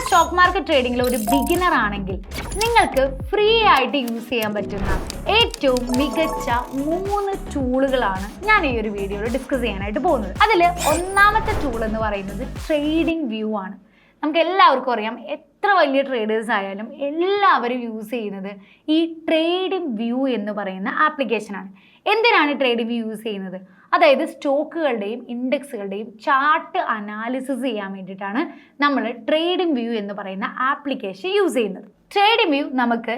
Stock market ട്രേഡിംഗിൽ ഒരു beginner ആണെങ്കിൽ നിങ്ങൾക്ക് ഫ്രീ ആയിട്ട് യൂസ് ചെയ്യാൻ പറ്റുന്ന ഏറ്റവും മികച്ച 3 ടൂളുകളാണ് ഞാൻ ഈ ഒരു വീഡിയോയിൽ ഡിസ്കസ് ചെയ്യാനായിട്ട് പോകുന്നത്. അതിൽ ഒന്നാമത്തെ ടൂൾ എന്ന് പറയുന്നത് ട്രേഡിംഗ് വ്യൂ ആണ്. നമുക്ക് എല്ലാവർക്കും അറിയാം, എത്ര വലിയ ട്രേഡേഴ്സ് ആയാലും എല്ലാവരും യൂസ് ചെയ്യുന്നത് ഈ ട്രേഡിംഗ് വ്യൂ എന്ന് പറയുന്ന ആപ്ലിക്കേഷനാണ്. എന്തിനാണ് ട്രേഡിംഗ് വ്യൂ യൂസ് ചെയ്യുന്നത്? അതായത് സ്റ്റോക്കുകളുടെയും ഇൻഡെക്സുകളുടെയും ചാർട്ട് അനാലിസിസ് ചെയ്യാൻ വേണ്ടിയിട്ടാണ് നമ്മൾ ട്രേഡിംഗ് വ്യൂ എന്ന് പറയുന്ന ആപ്ലിക്കേഷൻ യൂസ് ചെയ്യുന്നത്. ട്രേഡിംഗ് വ്യൂ നമുക്ക്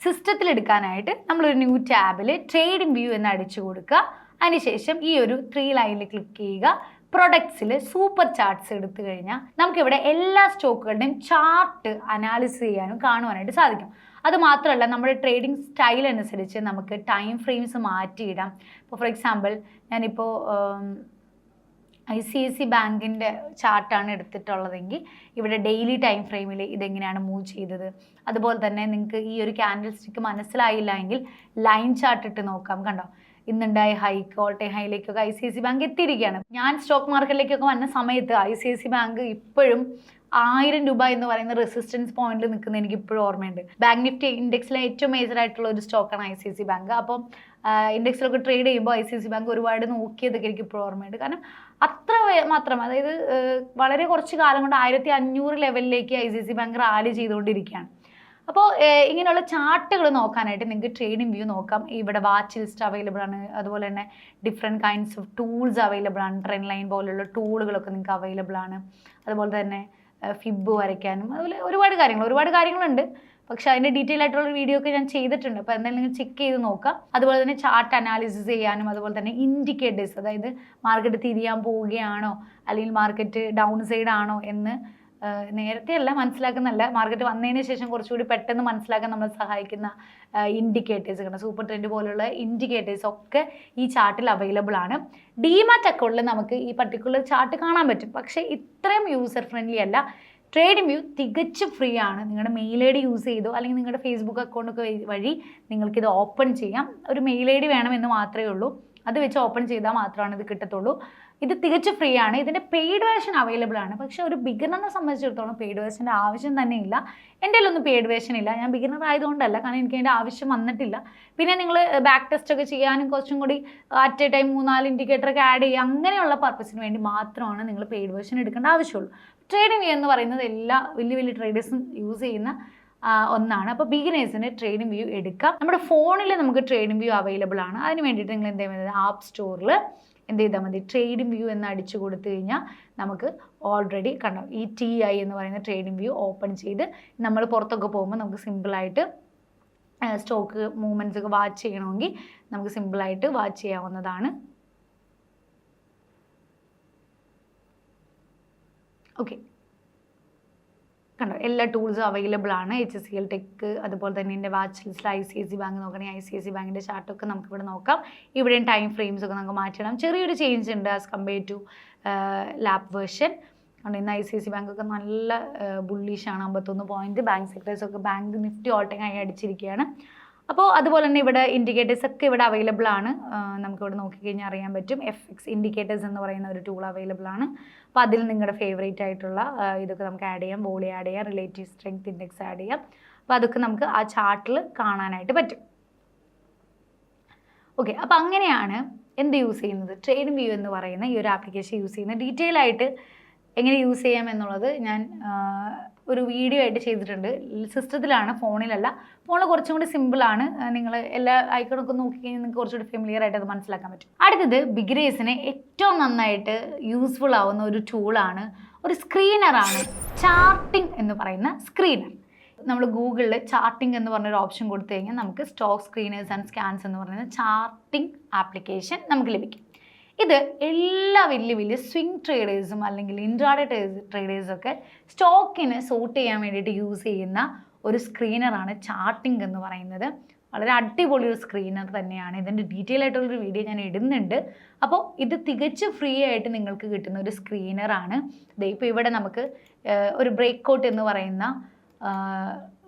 സിസ്റ്റത്തിൽ എടുക്കാനായിട്ട് നമ്മളൊരു ന്യൂ ടാബിൽ ട്രേഡിംഗ് വ്യൂ എന്ന് അടിച്ചു കൊടുക്കുക. അതിനുശേഷം ഈ ഒരു 3 ലൈനിൽ ക്ലിക്ക് ചെയ്യുക. പ്രൊഡക്ട്സിൽ സൂപ്പർ ചാർട്ട്സ് എടുത്തു കഴിഞ്ഞാൽ നമുക്കിവിടെ എല്ലാ സ്റ്റോക്കുകളുടെയും ചാർട്ട് അനാലിസിസ് ചെയ്യാനും കാണുവാനായിട്ട് സാധിക്കും. അതുമാത്രമല്ല, നമ്മുടെ ട്രേഡിംഗ് സ്റ്റൈൽ അനുസരിച്ച് നമുക്ക് ടൈം ഫ്രെയിംസ് മാറ്റിയിടാം. ഇപ്പോൾ ഫോർ എക്സാമ്പിൾ ഞാനിപ്പോൾ ICICI ബാങ്കിൻ്റെ ചാർട്ടാണ് എടുത്തിട്ടുള്ളതെങ്കിൽ ഇവിടെ ഡെയിലി ടൈം ഫ്രെയിമിൽ ഇതെങ്ങനെയാണ് മൂവ് ചെയ്തത്. അതുപോലെ തന്നെ നിങ്ങൾക്ക് ഈ ഒരു ക്യാൻഡിൽ സ്റ്റിക്ക് മനസ്സിലായില്ല എങ്കിൽ ലൈൻ ചാർട്ട് ഇട്ട് നോക്കാം. കണ്ടോ, ഇന്നുണ്ടായ ഹൈക്ക്, ഓൾ ടൈം ഹൈയിലേക്കൊക്കെ ICICI ബാങ്ക് എത്തിയിരിക്കുകയാണ്. ഞാൻ സ്റ്റോക്ക് മാർക്കറ്റിലേക്കൊക്കെ വന്ന സമയത്ത് ICICI ബാങ്ക് ഇപ്പോഴും 1000 രൂപ എന്ന് പറയുന്ന റെസിസ്റ്റൻസ് പോയിന്റിൽ നിൽക്കുന്നത് എനിക്ക് ഇപ്പോഴും ഓർമ്മയുണ്ട്. ബാങ്ക് നിഫ്റ്റി ഇൻഡെക്സിലെ ഏറ്റവും മേജർ ആയിട്ടുള്ള ഒരു സ്റ്റോക്കാണ് ICICI ബാങ്ക്. അപ്പം ഇൻഡെക്സിലൊക്കെ ട്രേഡ് ചെയ്യുമ്പോൾ ICICI ബാങ്ക് ഒരുപാട് നോക്കിയതൊക്കെ എനിക്ക് ഇപ്പോഴും ഓർമ്മയുണ്ട്. കാരണം അത്ര മാത്രം, അതായത് വളരെ കുറച്ച് കാലം കൊണ്ട് 1500 ലെവലിലേക്ക് ICICI ബാങ്ക് റാലി ചെയ്തുകൊണ്ടിരിക്കുകയാണ്. അപ്പോൾ ഇങ്ങനെയുള്ള ചാർട്ടുകൾ നോക്കാനായിട്ട് നിങ്ങൾക്ക് ട്രേഡിംഗ് വ്യൂ നോക്കാം. ഇവിടെ വാച്ച് ലിസ്റ്റ് അവൈലബിൾ ആണ്. അതുപോലെ തന്നെ different kinds of tools available ആണ്. ട്രെൻഡ് ലൈൻ പോലുള്ള ടൂളുകളൊക്കെ നിങ്ങൾക്ക് അവൈലബിൾ ആണ്. അതുപോലെ തന്നെ ഫിബ് വരയ്ക്കാനും അതുപോലെ ഒരുപാട് കാര്യങ്ങളുണ്ട്. പക്ഷേ അതിൻ്റെ ഡീറ്റെയിൽ ആയിട്ടുള്ള വീഡിയോ ഒക്കെ ഞാൻ ചെയ്തിട്ടുണ്ട്. അപ്പോൾ എന്തായാലും നിങ്ങൾ ചെക്ക് ചെയ്ത് നോക്കാം. അതുപോലെ തന്നെ ചാർട്ട് അനാലിസിസ് ചെയ്യാനും അതുപോലെ തന്നെ ഇൻഡിക്കേറ്റേഴ്സ്, അതായത് മാർക്കറ്റ് തിരിയാൻ പോവുകയാണോ അല്ലെങ്കിൽ മാർക്കറ്റ് ഡൗൺ സൈഡ് ആണോ എന്ന് നേരത്തെ അല്ല മനസ്സിലാക്കുന്നല്ല, മാർക്കറ്റ് വന്നതിന് ശേഷം കുറച്ചുകൂടി പെട്ടെന്ന് മനസ്സിലാക്കാൻ നമ്മളെ സഹായിക്കുന്ന ഇൻഡിക്കേറ്റേഴ്സ് കണ്ട സൂപ്പർ ട്രെൻഡ് പോലുള്ള ഇൻഡിക്കേറ്റേഴ്സ് ഒക്കെ ഈ ചാർട്ടിൽ അവൈലബിൾ ആണ്. ഡിമാറ്റ് അക്കൗണ്ടിൽ നമുക്ക് ഈ പർട്ടിക്കുലർ ചാർട്ട് കാണാൻ പറ്റും. പക്ഷേ ഇത്രയും യൂസർ ഫ്രണ്ട്ലി അല്ല. ട്രേഡിംഗ് വ്യൂ തികച്ചും ഫ്രീ ആണ്. നിങ്ങളുടെ മെയിൽ ID യൂസ് ചെയ്തോ അല്ലെങ്കിൽ നിങ്ങളുടെ ഫേസ്ബുക്ക് അക്കൗണ്ടൊക്കെ വഴി നിങ്ങൾക്കിത് ഓപ്പൺ ചെയ്യാം. ഒരു മെയിൽ ID വേണമെന്ന് മാത്രമേ ഉള്ളൂ. അത് വെച്ച് ഓപ്പൺ ചെയ്താൽ മാത്രമാണ് ഇത് കിട്ടത്തുള്ളൂ. ഇത് തികച്ചും ഫ്രീ ആണ്. ഇതിൻ്റെ പെയ്ഡ് വേർഷൻ അവൈലബിൾ ആണ്. പക്ഷേ ഒരു ബിഗിനറിനെ സംബന്ധിച്ചിടത്തോളം പെയ്ഡ് വേർഷൻ്റെ ആവശ്യം തന്നെ ഇല്ല. എൻ്റെ കയ്യിലൊന്നും പെയ്ഡ് വേർഷൻ ഇല്ല. ഞാൻ ബിഗിനർ ആയതുകൊണ്ടല്ല, കാരണം എനിക്ക് അതിൻ്റെ ആവശ്യം വന്നിട്ടില്ല. പിന്നെ നിങ്ങൾ ബാക്ക് ടെസ്റ്റ് ഒക്കെ ചെയ്യാനും കുറച്ചും കൂടി അറ്റ് എ ടൈം 3-4 ഇൻഡിക്കേറ്ററൊക്കെ ആഡ് ചെയ്യുക, അങ്ങനെയുള്ള പർപ്പസിന് വേണ്ടി മാത്രമാണ് നിങ്ങൾ പെയ്ഡ് വേർഷൻ എടുക്കേണ്ട ആവശ്യമുള്ളൂ. ട്രേഡിംഗ് വ്യൂ എന്ന് പറയുന്നത് എല്ലാ വലിയ ട്രേഡേഴ്സും യൂസ് ചെയ്യുന്ന ഒന്നാണ്. അപ്പോൾ ബിഗിനേഴ്സിന് ട്രേഡിംഗ് വ്യൂ എടുക്കാം. നമ്മുടെ ഫോണിൽ നമുക്ക് ട്രേഡിംഗ് വ്യൂ അവൈലബിൾ ആണ്. അതിന് വേണ്ടിയിട്ട് നിങ്ങൾ എന്ത് ചെയ്യുന്നത്, ആപ്പ് സ്റ്റോറിൽ എന്ത് ചെയ്താൽ മതി, ട്രേഡിംഗ് വ്യൂ എന്ന് അടിച്ചു കൊടുത്തു കഴിഞ്ഞാൽ നമുക്ക് ഓൾറെഡി കണ്ടോ ഈ TI എന്ന് പറയുന്ന ട്രേഡിംഗ് വ്യൂ ഓപ്പൺ ചെയ്ത് നമ്മൾ പുറത്തൊക്കെ പോകുമ്പോൾ നമുക്ക് സിമ്പിളായിട്ട് സ്റ്റോക്ക് മൂവ്മെൻറ്റ്സ് ഒക്കെ വാച്ച് ചെയ്യണമെങ്കിൽ നമുക്ക് സിമ്പിളായിട്ട് വാച്ച് ചെയ്യാവുന്നതാണ്. ഓക്കെ, കണ്ടോ എല്ലാ ടൂൾസും അവൈലബിൾ ആണ്. HCL ടെക്, അതുപോലെ തന്നെ എൻ്റെ വാച്ച് ലിസ്റ്റിൽ ICICI ബാങ്ക് നോക്കണമെങ്കിൽ ICICI ബാങ്കിൻ്റെ ചാർട്ടൊക്കെ നമുക്കിവിടെ നോക്കാം. ഇവിടെയും ടൈം ഫ്രെയിംസ് ഒക്കെ നമുക്ക് മാറ്റിയിടാം. ചെറിയൊരു ചേഞ്ച് ഉണ്ട് as compare to lap version. അതുകൊണ്ട് ഇന്ന് ICICI ബാങ്കൊക്കെ നല്ല ബുള്ളിഷാണ്. 51 പോയിൻറ്റ്. ബാങ്ക് സെക്ടേഴ്സൊക്കെ bank Nifty all time high അടിച്ചിരിക്കുകയാണ്. അപ്പോൾ അതുപോലെ തന്നെ ഇവിടെ ഇൻഡിക്കേറ്റേഴ്സ് ഒക്കെ ഇവിടെ അവൈലബിൾ ആണ്. നമുക്കിവിടെ നോക്കിക്കഴിഞ്ഞാൽ അറിയാൻ പറ്റും. FX ഇൻഡിക്കേറ്റേഴ്സ് എന്ന് പറയുന്ന ഒരു ടൂൾ അവൈലബിൾ ആണ്. അപ്പോൾ അതിൽ നിങ്ങളുടെ ഫേവറേറ്റ് ആയിട്ടുള്ള ഇതൊക്കെ നമുക്ക് ആഡ് ചെയ്യാം. വോളി ആഡ് ചെയ്യാം, റിലേറ്റീവ് സ്ട്രെങ്ത് ഇൻഡെക്സ് ആഡ് ചെയ്യാം. അപ്പോൾ അതൊക്കെ നമുക്ക് ആ ചാർട്ടിൽ കാണാനായിട്ട് പറ്റും. ഓക്കെ, അപ്പോൾ അങ്ങനെയാണ് എന്ത് യൂസ് ചെയ്യുന്നത്, ട്രേഡിംഗ് വ്യൂ എന്ന് പറയുന്ന ഈ ഒരു ആപ്ലിക്കേഷൻ യൂസ് ചെയ്യുന്നത്. ഡീറ്റെയിൽ ആയിട്ട് എങ്ങനെ യൂസ് ചെയ്യാം എന്നുള്ളത് ഞാൻ ഒരു വീഡിയോ ആയിട്ട് ചെയ്തിട്ടുണ്ട്. സിസ്റ്റത്തിലാണ്, ഫോണിലല്ല. ഫോണിൽ കുറച്ചും കൂടി സിമ്പിളാണ്. നിങ്ങൾ എല്ലാ ഐക്കണൊക്കെ നോക്കിക്കഴിഞ്ഞാൽ നിങ്ങൾക്ക് കുറച്ചുകൂടി ഫെമിലിയർ ആയിട്ട് അത് മനസ്സിലാക്കാൻ പറ്റും. അടുത്തത് ബിഗിനേഴ്സിന് ഏറ്റവും നന്നായിട്ട് യൂസ്ഫുൾ ആവുന്ന ഒരു ടൂളാണ്, ഒരു സ്ക്രീനറാണ് ചാർട്ടിംഗ് എന്ന് പറയുന്ന സ്ക്രീനർ. നമ്മൾ ഗൂഗിളിൽ ചാർട്ടിംഗ് എന്ന് പറഞ്ഞൊരു ഓപ്ഷൻ കൊടുത്തു കഴിഞ്ഞാൽ നമുക്ക് സ്റ്റോക്ക് സ്ക്രീനേഴ്സ് ആൻഡ് സ്കാൻസ് എന്ന് പറയുന്ന ചാർട്ടിംഗ് ആപ്ലിക്കേഷൻ നമുക്ക് ലഭിക്കും. ഇത് എല്ലാ വലിയ സ്വിംഗ് ട്രേഡേഴ്സും അല്ലെങ്കിൽ ഇൻട്രാഡേ ട്രേഡേഴ്സൊക്കെ സ്റ്റോക്കിന് സോർട്ട് ചെയ്യാൻ വേണ്ടിയിട്ട് യൂസ് ചെയ്യുന്ന ഒരു സ്ക്രീനറാണ് ചാർട്ടിംഗ് എന്ന് പറയുന്നത്. വളരെ അടിപൊളി ഒരു സ്ക്രീനർ തന്നെയാണ്. ഇതിൻ്റെ ഡീറ്റെയിൽ ആയിട്ടുള്ളൊരു വീഡിയോ ഞാൻ ഇടുന്നുണ്ട്. അപ്പോൾ ഇത് തികച്ചും ഫ്രീ ആയിട്ട് നിങ്ങൾക്ക് കിട്ടുന്ന ഒരു സ്ക്രീനറാണ്. ഇപ്പോൾ ഇവിടെ നമുക്ക് ഒരു ബ്രേക്ക് ഔട്ട് എന്ന് പറയുന്ന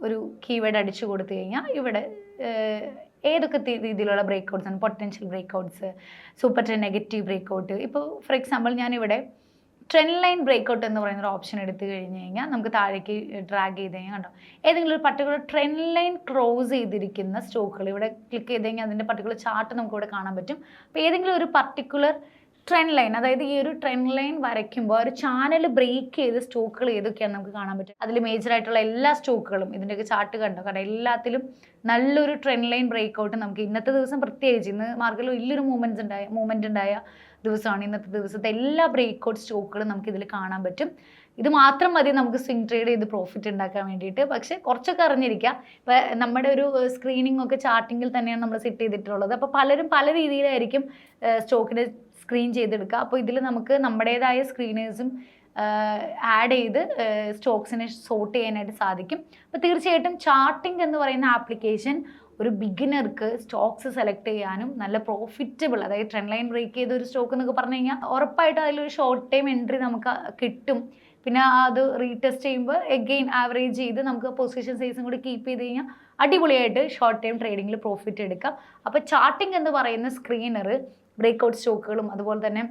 ഒരു കീവേഡ് അടിച്ചു കൊടുത്തു കഴിഞ്ഞാൽ ഇവിടെ ഏതൊക്കെ രീതിയിലുള്ള ബ്രേക്ക് ഔട്ട്സ് ആണ്, potential breakouts, super trend negative breakout. ഇപ്പോൾ ഫോർ എക്സാമ്പിൾ ഞാനിവിടെ ട്രെൻഡ് ലൈൻ ബ്രേക്ക്ഔട്ട് എന്ന് പറയുന്ന ഒരു ഓപ്ഷൻ എടുത്തു കഴിഞ്ഞ് കഴിഞ്ഞാൽ നമുക്ക് താഴേക്ക് ഡ്രാഗ് ചെയ്ത് കഴിഞ്ഞാൽ കണ്ടോ ഏതെങ്കിലും ഒരു പർട്ടിക്കുലർ ട്രെൻഡ് ലൈൻ ക്രോസ് ചെയ്തിരിക്കുന്ന സ്റ്റോക്കുകൾ ഇവിടെ ക്ലിക്ക് ചെയ്ത് കഴിഞ്ഞാൽ അതിൻ്റെ പർട്ടിക്കുലർ ചാർട്ട് നമുക്ക് ഇവിടെ കാണാൻ പറ്റും. അപ്പോൾ ഏതെങ്കിലും ഒരു പർട്ടിക്കുലർ ട്രെൻഡ് ലൈൻ, അതായത് ഈ ഒരു ട്രെൻഡ് ലൈൻ വരയ്ക്കുമ്പോൾ ഒരു ചാനൽ ബ്രേക്ക് ചെയ്ത് സ്റ്റോക്കുകൾ ഏതൊക്കെയാണ് നമുക്ക് കാണാൻ പറ്റും. അതിൽ മേജർ ആയിട്ടുള്ള എല്ലാ സ്റ്റോക്കുകളും ഇതിൻ്റെയൊക്കെ ചാർട്ട് കണ്ടോ, കാരണം എല്ലാത്തിലും നല്ലൊരു ട്രെൻഡ് ലൈൻ ബ്രേക്ക്ഔട്ട് നമുക്ക് ഇന്നത്തെ ദിവസം പ്രത്യേകിച്ച് ഇന്ന് മാർക്കറ്റിൽ വലിയൊരു മൂവ്മെൻറ്റ് ഉണ്ടായ ദിവസമാണ്. ഇന്നത്തെ ദിവസത്തെ എല്ലാ ബ്രേക്ക്ഔട്ട് സ്റ്റോക്കുകളും നമുക്ക് ഇതിൽ കാണാൻ പറ്റും. ഇത് മാത്രം മതി നമുക്ക് സ്വിംഗ് ട്രേഡ് ചെയ്ത് പ്രോഫിറ്റ് ഉണ്ടാക്കാൻ വേണ്ടിയിട്ട്. പക്ഷേ കുറച്ചൊക്കെ അറിഞ്ഞിരിക്കുക. ഇപ്പം നമ്മുടെ ഒരു സ്ക്രീനിങ് ഒക്കെ ചാർട്ടിങ്ങിൽ തന്നെയാണ് നമ്മൾ സെറ്റ് ചെയ്തിട്ടുള്ളത്. അപ്പോൾ പലരും പല രീതിയിലായിരിക്കും സ്റ്റോക്കിനെ സ്ക്രീൻ ചെയ്തെടുക്കുക. അപ്പോൾ ഇതിൽ നമുക്ക് നമ്മുടേതായ സ്ക്രീനേഴ്സും ആഡ് ചെയ്ത് സ്റ്റോക്സിനെ സോർട്ട് ചെയ്യാനായിട്ട് സാധിക്കും. അപ്പോൾ തീർച്ചയായിട്ടും ചാർട്ടിംഗ് എന്ന് പറയുന്ന ആപ്ലിക്കേഷൻ ഒരു ബിഗിനർക്ക് സ്റ്റോക്സ് സെലക്ട് ചെയ്യാനും നല്ല പ്രോഫിറ്റബിൾ, അതായത് ട്രെൻഡ് ലൈൻ ബ്രേക്ക് ചെയ്ത ഒരു സ്റ്റോക്ക് എന്നൊക്കെ പറഞ്ഞു കഴിഞ്ഞാൽ ഉറപ്പായിട്ടും അതിലൊരു ഷോർട്ട് ടൈം എൻട്രി നമുക്ക് കിട്ടും. പിന്നെ അത് റീടെസ്റ്റ് ചെയ്യുമ്പോൾ എഗെയിൻ ആവറേജ് ചെയ്ത് നമുക്ക് പൊസിഷൻ സൈസും കൂടി കീപ്പ് ചെയ്ത് കഴിഞ്ഞാൽ അടിപൊളിയായിട്ട് ഷോർട്ട് ടൈം ട്രേഡിങ്ങിൽ പ്രോഫിറ്റ് എടുക്കാം. അപ്പോൾ ചാർട്ടിംഗ് എന്ന് പറയുന്ന സ്ക്രീനർ ബ്രേക്ക്ഔട്ട് സ്റ്റോക്കുകളും അതുപോലെ തന്നെ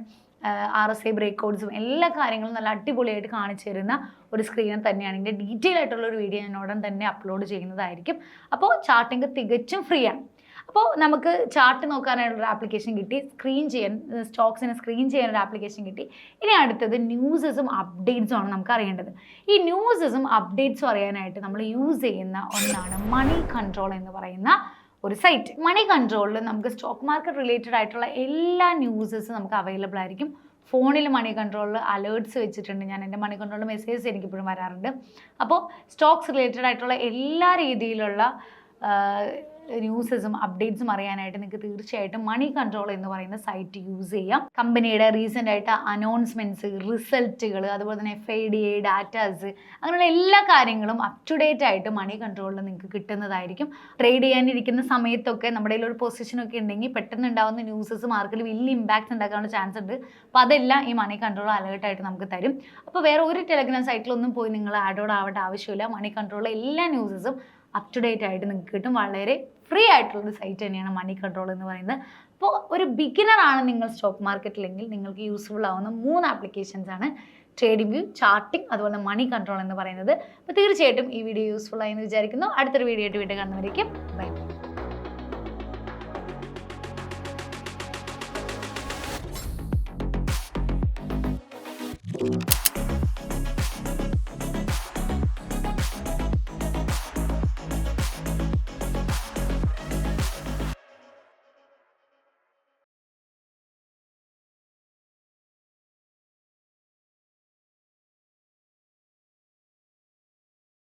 RSI ബ്രേക്ക്ഔട്ട്സും എല്ലാ കാര്യങ്ങളും നല്ല അടിപൊളിയായിട്ട് കാണിച്ചു തരുന്ന ഒരു സ്ക്രീനർ തന്നെയാണ്. ഇതിൻ്റെ ഡീറ്റെയിൽ ആയിട്ടുള്ളൊരു വീഡിയോ ഞാൻ ഉടൻ തന്നെ അപ്ലോഡ് ചെയ്യുന്നതായിരിക്കും. അപ്പോൾ ചാർട്ടിംഗ് തികച്ചും ഫ്രീ ആണ്. അപ്പോൾ നമുക്ക് ചാർട്ട് നോക്കാനായിട്ടുള്ളൊരു ആപ്ലിക്കേഷൻ കിട്ടി, സ്റ്റോക്സിനെ സ്ക്രീൻ ചെയ്യാനൊരു ആപ്ലിക്കേഷൻ കിട്ടി. ഇനി അടുത്തത് ന്യൂസസും അപ്ഡേറ്റ്സും ആണ് നമുക്ക് അറിയേണ്ടത്. ഈ ന്യൂസസും അപ്ഡേറ്റ്സും അറിയാനായിട്ട് നമ്മൾ യൂസ് ചെയ്യുന്ന ഒന്നാണ് മണി കൺട്രോൾ എന്ന് പറയുന്ന ഒരു സൈറ്റ്. മണി കൺട്രോളിൽ നമുക്ക് സ്റ്റോക്ക് മാർക്കറ്റ് റിലേറ്റഡ് ആയിട്ടുള്ള എല്ലാ ന്യൂസസും നമുക്ക് അവൈലബിൾ ആയിരിക്കും. ഫോണിൽ മണി കൺട്രോളിൽ അലേർട്ട്സ് വെച്ചിട്ടുണ്ട്. ഞാൻ എൻ്റെ മണി കൺട്രോളിൽ മെസ്സേജ് എനിക്കിപ്പോഴും വരാറുണ്ട്. അപ്പോൾ സ്റ്റോക്സ് റിലേറ്റഡ് ആയിട്ടുള്ള എല്ലാ രീതിയിലുള്ള ന്യൂസസും അപ്ഡേറ്റ്സും അറിയാനായിട്ട് നിങ്ങൾക്ക് തീർച്ചയായിട്ടും മണി കൺട്രോൾ എന്ന് പറയുന്ന സൈറ്റ് യൂസ് ചെയ്യാം. കമ്പനിയുടെ റീസെൻ്റ് ആയിട്ട് അനൗൺസ്മെൻറ്റ്സ്, റിസൾട്ടുകൾ, അതുപോലെ തന്നെ FIDA ഡാറ്റാസ്, അങ്ങനെയുള്ള എല്ലാ കാര്യങ്ങളും അപ് ടു ഡേറ്റ് ആയിട്ട് മണി കൺട്രോളിൽ നിങ്ങൾക്ക് കിട്ടുന്നതായിരിക്കും. ട്രേഡ് ചെയ്യാനിരിക്കുന്ന സമയത്തൊക്കെ നമ്മുടെ കയ്യിൽ ഒരു പൊസിഷനൊക്കെ ഉണ്ടെങ്കിൽ പെട്ടെന്ന് ഉണ്ടാകുന്ന ന്യൂസസ് മാർക്കറ്റിൽ വലിയ ഇമ്പാക്ട്സ് ഉണ്ടാക്കാനുള്ള ചാൻസ് ഉണ്ട്. അപ്പോൾ അതെല്ലാം ഈ മണി കൺട്രോൾ അലേർട്ടായിട്ട് നമുക്ക് തരും. അപ്പോൾ വേറെ ഒരു ടെലഗ്രാം സൈറ്റിലൊന്നും പോയി നിങ്ങൾ ആഡോഡ് ആവേണ്ട ആവശ്യമില്ല. മണി കൺട്രോളിലെ എല്ലാ ന്യൂസസും അപ് ടു ഡേറ്റ് ആയിട്ട് നിങ്ങൾക്ക് കിട്ടും. വളരെ ഫ്രീ ആയിട്ടുള്ളൊരു സൈറ്റ് തന്നെയാണ് മണി കൺട്രോൾ എന്ന് പറയുന്നത്. അപ്പോൾ ഒരു ബിഗിനറാണ് നിങ്ങൾ സ്റ്റോക്ക് മാർക്കറ്റിലെങ്കിൽ നിങ്ങൾക്ക് യൂസ്ഫുൾ ആവുന്ന 3 ആപ്ലിക്കേഷൻസ് ആണ് ട്രേഡിംഗ് വ്യൂ, ചാർട്ടിംഗ്, അതുപോലെ മണി കൺട്രോൾ എന്ന് പറയുന്നത്. അപ്പോൾ തീർച്ചയായിട്ടും ഈ വീഡിയോ യൂസ്ഫുൾ ആയി എന്ന് വിചാരിക്കുന്നു. അടുത്തൊരു വീഡിയോ ആയിട്ട് വീണ്ടും കാണുന്നവരേക്കും ബൈ.